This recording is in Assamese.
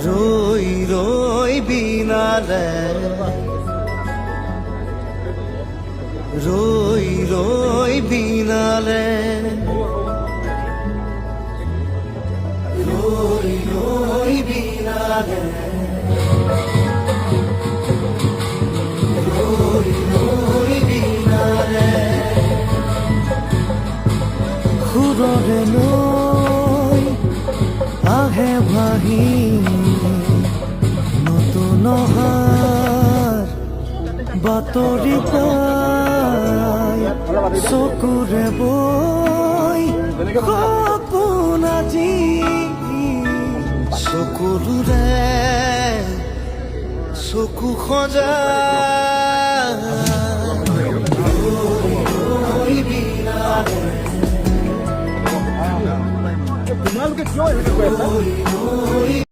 ৰই ৰই বিনালে ৰই ৰই বিনালে ৰই ৰই বিনালে ৰই ৰই বিনালে খুৰৰে নৈ আহে ভাহি নতুন অহাৰ বাতৰি পাই চকুৰে বৈ সপোন আজি চকুৰে চকু সজা তোমালোকে কিয় এনেকুৱা